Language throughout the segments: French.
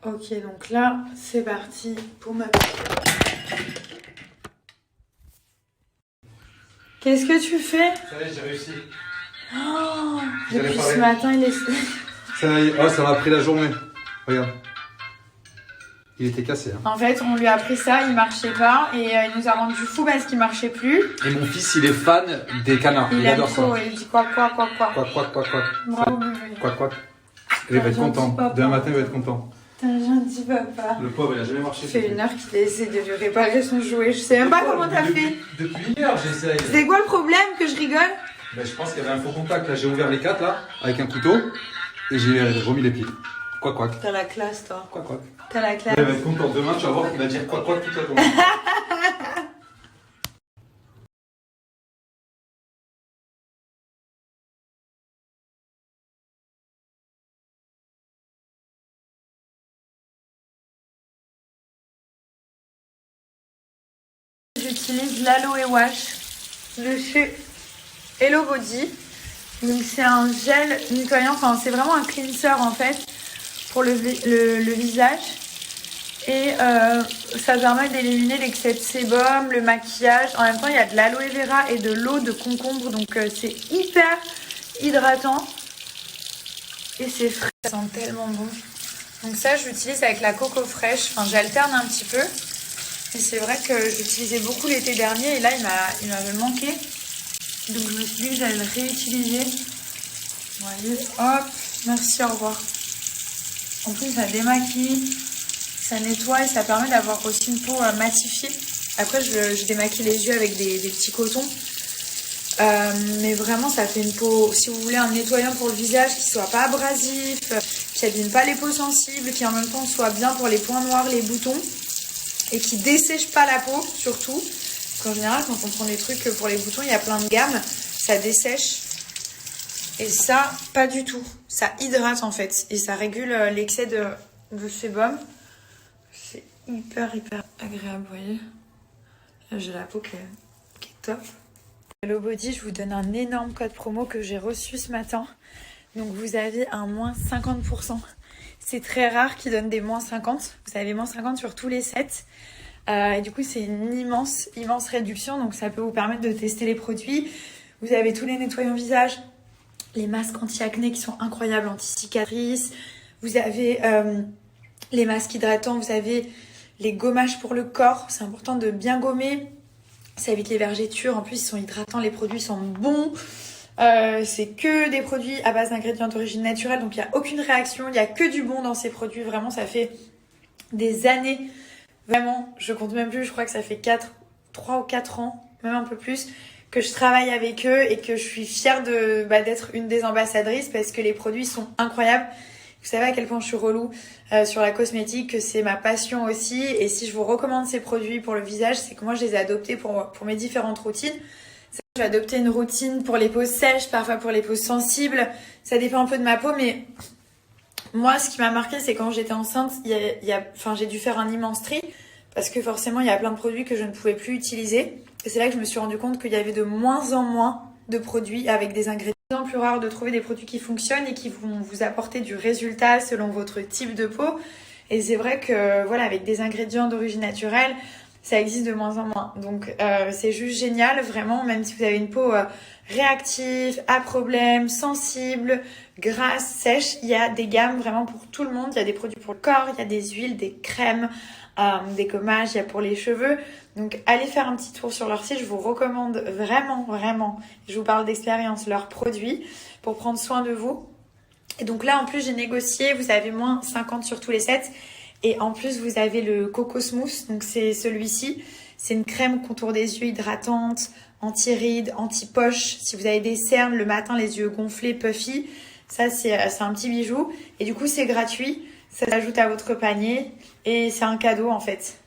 Ok, donc là, c'est parti pour ma... Qu'est-ce que tu fais? Ça y est, j'ai réussi. Oh, depuis ce matin, il est... Ça y est, oh, ça m'a pris la journée. Regarde. Il était cassé. Hein. En fait, on lui a pris ça, il marchait pas et il nous a rendu fou parce qu'il marchait plus. Et mon fils, il est fan des canards. Il adore ça. Il dit quoi. Bravo, bébé. Quoi. Il va être content. Demain matin, il va être content. T'es un gentil papa. Le pauvre, il a jamais marché. Ça fait 1 heure qu'il essaie de lui réparer son jouet. Je sais même pas comment t'as fait. Depuis 1 heure, j'essaye. C'est quoi le problème que je rigole? Ben, je pense qu'il y avait un faux contact. Là, j'ai ouvert les 4 là, avec un couteau. Et j'ai remis les piles. Quoi. T'as la classe, toi. Quoi. T'as la classe. Il va être content. Demain, tu vas voir qu'il va dire quoi toute la journée. J'utilise l'Aloe Wash de chez Hello Body. Donc c'est un gel nettoyant, enfin c'est vraiment un cleanser en fait pour le visage. Et ça permet d'éliminer l'excès de sébum, le maquillage. En même temps, il y a de l'aloe vera et de l'eau de concombre. Donc c'est hyper hydratant. Et c'est frais, ça sent tellement bon. Donc ça, je l'utilise avec la coco fraîche. Enfin, j'alterne un petit peu. Et c'est vrai que j'utilisais beaucoup l'été dernier. Et là, il m'avait manqué. Donc je me suis dit que j'allais le réutiliser. Vous voyez, hop, merci, au revoir. En plus, ça démaquille. Ça nettoie et ça permet d'avoir aussi une peau matifiée. Après, je démaquille les yeux avec des petits cotons. Mais vraiment, ça fait une peau... Si vous voulez un nettoyant pour le visage qui soit pas abrasif, qui abîme pas les peaux sensibles, qui en même temps soit bien pour les points noirs, les boutons, et qui dessèche pas la peau, surtout. Parce qu'en général, quand on prend des trucs pour les boutons, il y a plein de gammes, ça dessèche. Et ça, pas du tout. Ça hydrate en fait. Et ça régule l'excès de sébum. C'est hyper agréable, vous voyez. Là, j'ai la peau qui est top. Hello Body, je vous donne un énorme code promo que j'ai reçu ce matin. Donc vous avez un moins 50%. C'est très rare qu'ils donnent des moins 50. Vous avez moins 50 sur tous les sets. Et du coup, c'est une immense réduction. Donc ça peut vous permettre de tester les produits. Vous avez tous les nettoyants visage, les masques anti-acné qui sont incroyables, anti-cicatrices. Vous avez... les masques hydratants, vous avez les gommages pour le corps. C'est important de bien gommer. Ça évite les vergetures. En plus, ils sont hydratants. Les produits sont bons. C'est que des produits à base d'ingrédients d'origine naturelle. Donc, il n'y a aucune réaction. Il n'y a que du bon dans ces produits. Vraiment, ça fait des années. Vraiment, je compte même plus. Je crois que ça fait 3 ou 4 ans, même un peu plus, que je travaille avec eux et que je suis fière d'être une des ambassadrices parce que les produits sont incroyables. Vous savez à quel point je suis relou sur la cosmétique, que c'est ma passion aussi. Et si je vous recommande ces produits pour le visage, c'est que moi je les ai adoptés pour mes différentes routines. J'ai adopté une routine pour les peaux sèches, parfois pour les peaux sensibles. Ça dépend un peu de ma peau, mais moi ce qui m'a marqué, c'est quand j'étais enceinte, j'ai dû faire un immense tri parce que forcément il y a plein de produits que je ne pouvais plus utiliser. Et c'est là que je me suis rendu compte qu'il y avait de moins en moins de produits avec des ingrédients. C'est plus rare de trouver des produits qui fonctionnent et qui vont vous apporter du résultat selon votre type de peau. Et c'est vrai que voilà, avec des ingrédients d'origine naturelle, ça existe de moins en moins. Donc c'est juste génial, vraiment, même si vous avez une peau réactive, à problème, sensible, grasse, sèche, il y a des gammes vraiment pour tout le monde. Il y a des produits pour le corps, il y a des huiles, des crèmes, des gommages, il y a pour les cheveux. Donc allez faire un petit tour sur leur site, je vous recommande vraiment, je vous parle d'expérience, leurs produits pour prendre soin de vous. Et donc là en plus j'ai négocié, vous avez moins 50 sur tous les sets et en plus vous avez le Coco Smooth, donc c'est celui-ci, c'est une crème contour des yeux hydratante, anti-rides, anti-poche, si vous avez des cernes le matin, les yeux gonflés, puffy, ça c'est un petit bijou et du coup c'est gratuit, ça s'ajoute à votre panier et c'est un cadeau en fait.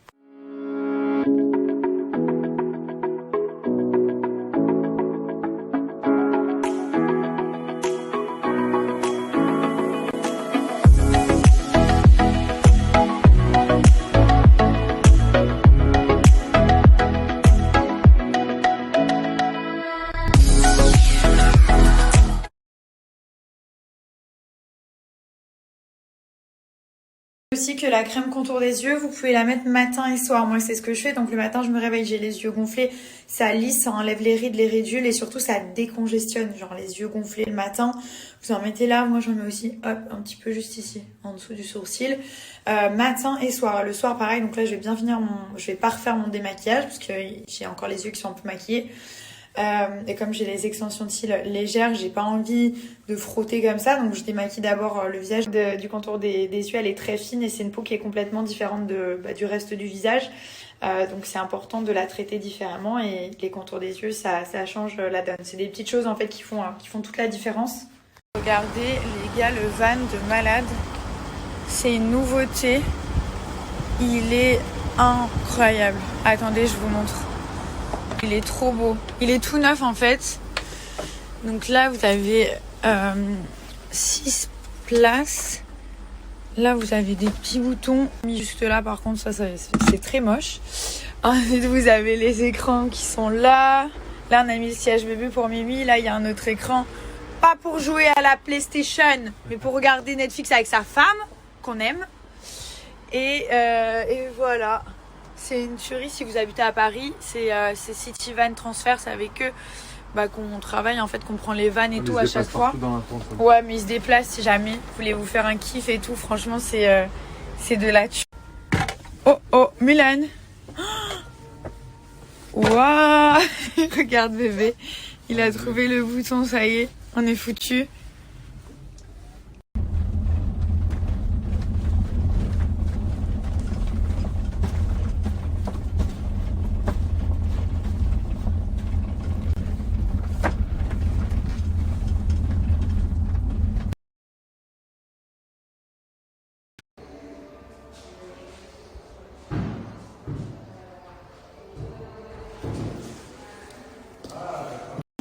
Aussi que la crème contour des yeux, vous pouvez la mettre matin et soir. Moi, c'est ce que je fais. Donc le matin, je me réveille, j'ai les yeux gonflés. Ça lisse, ça enlève les rides, les ridules et surtout ça décongestionne. Genre les yeux gonflés le matin, vous en mettez là. Moi, j'en mets aussi, hop, un petit peu juste ici, en dessous du sourcil. Matin et soir. Le soir, pareil. Donc là, je vais bien je vais pas refaire mon démaquillage parce que j'ai encore les yeux qui sont un peu maquillés. Et comme j'ai les extensions de cils légères, j'ai pas envie de frotter comme ça, donc je démaquille d'abord le visage. Du contour des yeux, elle est très fine et c'est une peau qui est complètement différente du reste du visage, donc c'est important de la traiter différemment et les contours des yeux, ça change la donne. C'est des petites choses en fait qui font toute la différence. Regardez les gars, le van de malade, c'est une nouveauté, il est incroyable. Attendez, je vous montre. Il est trop beau. Il est tout neuf en fait. Donc là, vous avez 6 places. Là, vous avez des petits boutons. Mis juste là, par contre, ça c'est très moche. Ensuite, vous avez les écrans qui sont là. Là, on a mis le siège bébé pour Mimi. Là, il y a un autre écran. Pas pour jouer à la PlayStation, mais pour regarder Netflix avec sa femme, qu'on aime. Et voilà. C'est une tuerie si vous habitez à Paris, c'est City Van Transfer, c'est avec eux qu'on travaille en fait, qu'on prend les vannes et tout à chaque fois. Ouais, mais ils se déplacent si jamais vous voulez vous faire un kiff et tout, franchement c'est de la tuerie. Oh, Mulan. Waouh. Regarde bébé, il a trouvé le bouton, ça y est, on est foutu.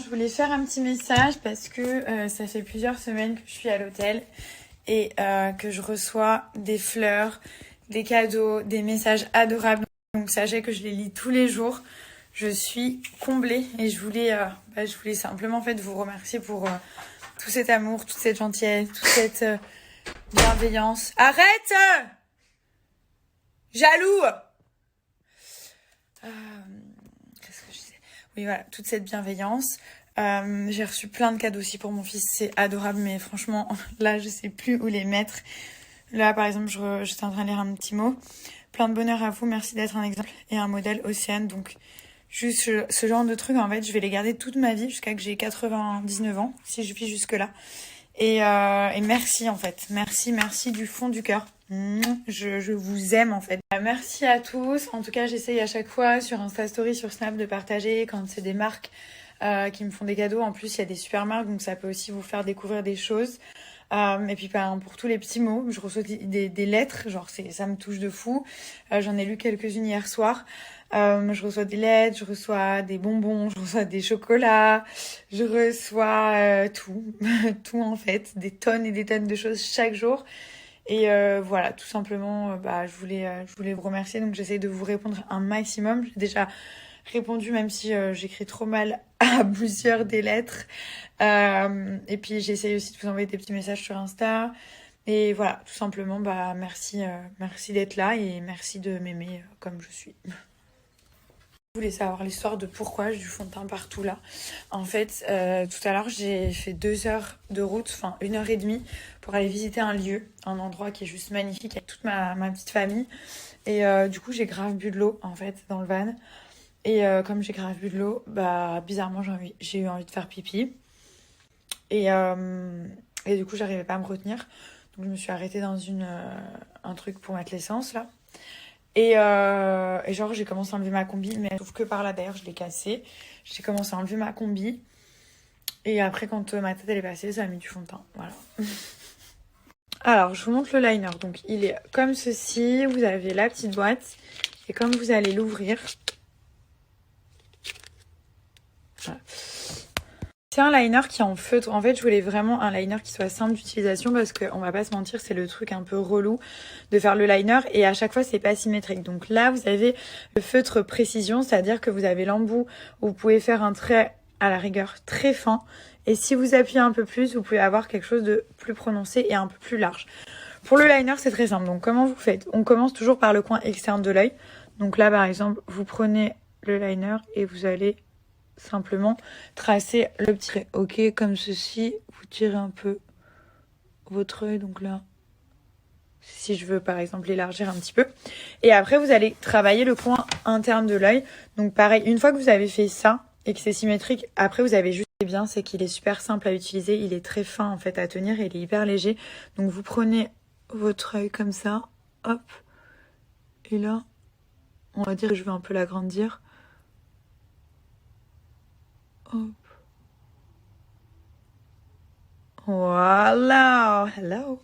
Je voulais faire un petit message parce que ça fait plusieurs semaines que je suis à l'hôtel et que je reçois des fleurs, des cadeaux, des messages adorables. Donc sachez que je les lis tous les jours. Je suis comblée et je voulais simplement en fait vous remercier pour tout cet amour, toute cette gentillesse, toute cette bienveillance. Arrête! Jaloux! Qu'est-ce que je disais? Oui, voilà, toute cette bienveillance. J'ai reçu plein de cadeaux aussi pour mon fils, c'est adorable, mais franchement, là, je sais plus où les mettre. Là, par exemple, j'étais en train de lire un petit mot. Plein de bonheur à vous, merci d'être un exemple et un modèle, Océane. Donc, juste ce genre de trucs, en fait, je vais les garder toute ma vie jusqu'à que j'ai 99 ans, si je vis jusque-là. Et merci, en fait. Merci du fond du cœur. Je vous aime, en fait. Merci à tous. En tout cas, j'essaye à chaque fois sur Insta Story, sur Snap, de partager quand c'est des marques qui me font des cadeaux. En plus, il y a des super marques, donc ça peut aussi vous faire découvrir des choses. Et puis pour tous les petits mots, je reçois des lettres, genre ça me touche de fou. J'en ai lu quelques-unes hier soir. Je reçois des lettres, je reçois des bonbons, je reçois des chocolats, je reçois tout, tout en fait, des tonnes et des tonnes de choses chaque jour. Et voilà, tout simplement, je voulais vous remercier. Donc j'essaie de vous répondre un maximum. J'ai déjà répondu, même si j'écris trop mal, à plusieurs des lettres. Et puis j'essaye aussi de vous envoyer des petits messages sur Insta. Et voilà, tout simplement, merci d'être là et merci de m'aimer comme je suis. Je voulais savoir l'histoire de pourquoi j'ai du fond de teint partout là. En fait, tout à l'heure, j'ai fait 2 heures de route, enfin 1h30 pour aller visiter un lieu, un endroit qui est juste magnifique avec toute ma petite famille. Et du coup, j'ai grave bu de l'eau en fait dans le van. Et comme j'ai grave bu de l'eau, bizarrement, j'ai eu envie de faire pipi. Et du coup, j'arrivais pas à me retenir. Donc, je me suis arrêtée dans un truc pour mettre l'essence, là. Et genre, j'ai commencé à enlever ma combi. Mais sauf que par là, d'ailleurs, je l'ai cassée. J'ai commencé à enlever ma combi. Et après, quand ma tête, elle est passée, ça a mis du fond de teint. Voilà. Alors, je vous montre le liner. Donc, il est comme ceci. Vous avez la petite boîte. Et comme vous allez l'ouvrir... Voilà. C'est un liner qui est en feutre. En fait, je voulais vraiment un liner qui soit simple d'utilisation parce qu'on va pas se mentir, c'est le truc un peu relou de faire le liner et à chaque fois, c'est pas symétrique. Donc là, vous avez le feutre précision, c'est-à-dire que vous avez l'embout où vous pouvez faire un trait à la rigueur très fin et si vous appuyez un peu plus, vous pouvez avoir quelque chose de plus prononcé et un peu plus large. Pour le liner, c'est très simple. Donc, comment vous faites? On commence toujours par le coin externe de l'œil. Donc là, par exemple, vous prenez le liner et vous allez simplement tracer le petit trait. Ok, comme ceci, vous tirez un peu votre œil. Donc là, si je veux par exemple élargir un petit peu. Et après, vous allez travailler le coin interne de l'œil. Donc pareil, une fois que vous avez fait ça et que c'est symétrique, après vous avez juste... Ce qui est bien, c'est qu'il est super simple à utiliser. Il est très fin en fait à tenir et il est hyper léger. Donc vous prenez votre œil comme ça, hop. Et là, on va dire que je vais un peu l'agrandir. Hop. Voilà, hello.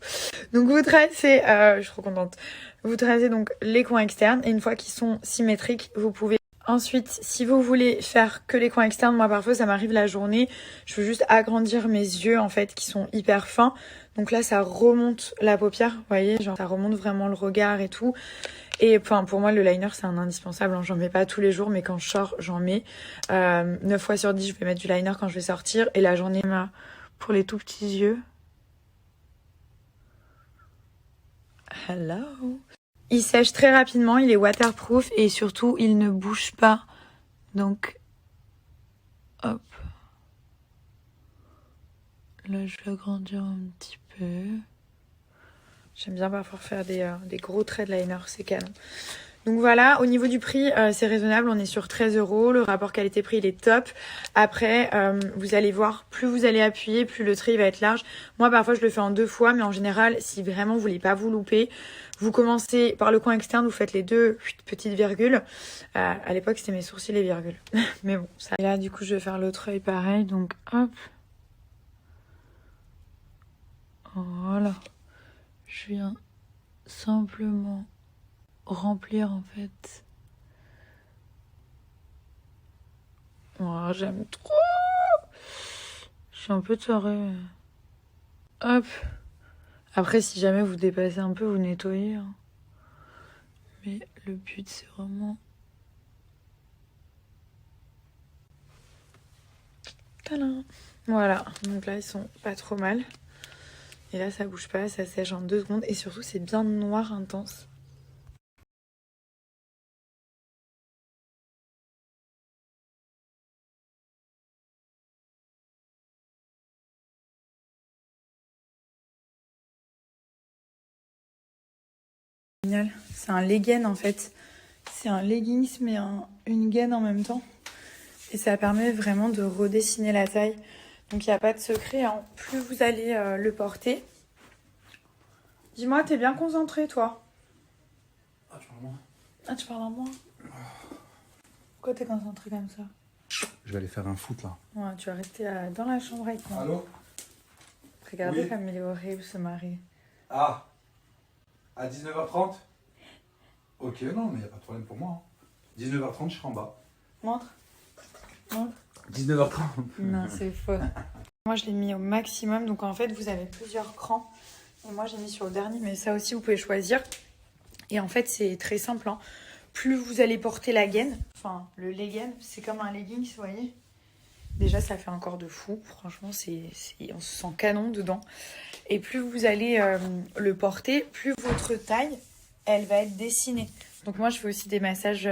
Donc vous tracez, je suis trop contente. Vous tracez donc les coins externes et une fois qu'ils sont symétriques, vous pouvez ensuite, si vous voulez faire que les coins externes, moi parfois ça m'arrive la journée, je veux juste agrandir mes yeux en fait qui sont hyper fins. Donc là ça remonte la paupière, vous voyez, genre ça remonte vraiment le regard et tout. Et enfin pour moi le liner c'est un indispensable, hein. J'en mets pas tous les jours mais quand je sors j'en mets. 9 fois sur 10 je vais mettre du liner quand je vais sortir et la journée pour les tout petits yeux. Hello. Il sèche très rapidement, il est waterproof et surtout il ne bouge pas. Donc, hop. Là je vais agrandir un petit peu. J'aime bien parfois faire des gros traits de liner, c'est canon. Donc voilà, au niveau du prix, c'est raisonnable, on est sur 13 €. Le rapport qualité-prix, il est top. Après, vous allez voir, plus vous allez appuyer, plus le trait il va être large. Moi, parfois, je le fais en 2 fois, mais en général, si vraiment vous voulez pas vous louper, vous commencez par le coin externe, vous faites les 2 petites virgules. À l'époque, c'était mes sourcils les virgules. Mais bon, ça. Et là, du coup, je vais faire l'autre œil pareil. Donc, hop. Voilà. Je viens simplement remplir en fait. Oh, j'aime trop. Je suis un peu tarée. Hop. Après, si jamais vous dépassez un peu, vous nettoyez. Hein. Mais le but, c'est vraiment... Tadam. Voilà. Donc là, ils sont pas trop mal. Et là, ça bouge pas, ça sèche en 2 secondes. Et surtout, c'est bien noir intense. Génial. C'est un legging en fait. C'est un leggings mais une gaine en même temps. Et ça permet vraiment de redessiner la taille. Donc il n'y a pas de secret. Hein. Plus vous allez le porter. Dis-moi, t'es bien concentré toi? Ah, tu parles à moi? Ah, tu parles à moi? Pourquoi t'es concentré comme ça? Je vais aller faire un foot là. Ouais, tu vas rester dans la chambre avec moi. Allô? Regardez Oui. comme il est horrible ce mari. Ah, à 19h30? Ok, non, mais il n'y a pas de problème pour moi. 19h30, je serai en bas. Montre. Montre. 19h30. Non, c'est faux. Moi, je l'ai mis au maximum. Donc, en fait, vous avez plusieurs crans. Et moi, j'ai mis sur le dernier. Mais ça aussi, vous pouvez choisir. Et en fait, c'est très simple. Hein. Plus vous allez porter la gaine, enfin, le legging, c'est comme un legging, vous voyez. Déjà, ça fait encore de fou. Franchement, on se sent canon dedans. Et plus vous allez le porter, plus votre taille, elle va être dessinée. Donc moi, je fais aussi des massages.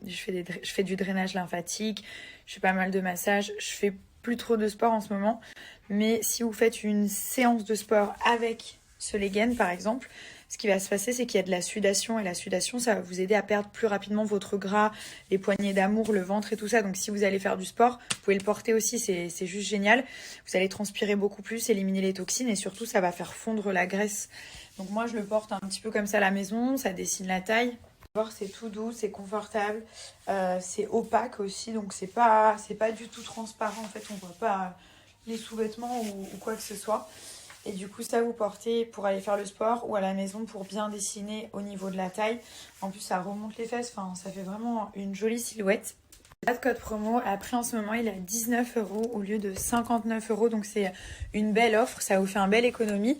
Je fais du drainage lymphatique. Je fais pas mal de massages. Je fais plus trop de sport en ce moment. Mais si vous faites une séance de sport avec ce legging, par exemple, ce qui va se passer, c'est qu'il y a de la sudation. Et la sudation, ça va vous aider à perdre plus rapidement votre gras, les poignées d'amour, le ventre et tout ça. Donc si vous allez faire du sport, vous pouvez le porter aussi. C'est juste génial. Vous allez transpirer beaucoup plus, éliminer les toxines. Et surtout, ça va faire fondre la graisse. Donc moi, je le porte un petit peu comme ça à la maison. Ça dessine la taille. C'est tout doux, c'est confortable. C'est opaque aussi. Donc c'est pas du tout transparent. En fait, on voit pas les sous-vêtements ou quoi que ce soit. Et du coup, ça vous portez pour aller faire le sport ou à la maison pour bien dessiner au niveau de la taille. En plus, ça remonte les fesses. Enfin, ça fait vraiment une jolie silhouette. Pas de code promo. Après, en ce moment, il est à 19 € au lieu de 59 €. Donc, c'est une belle offre. Ça vous fait une belle économie.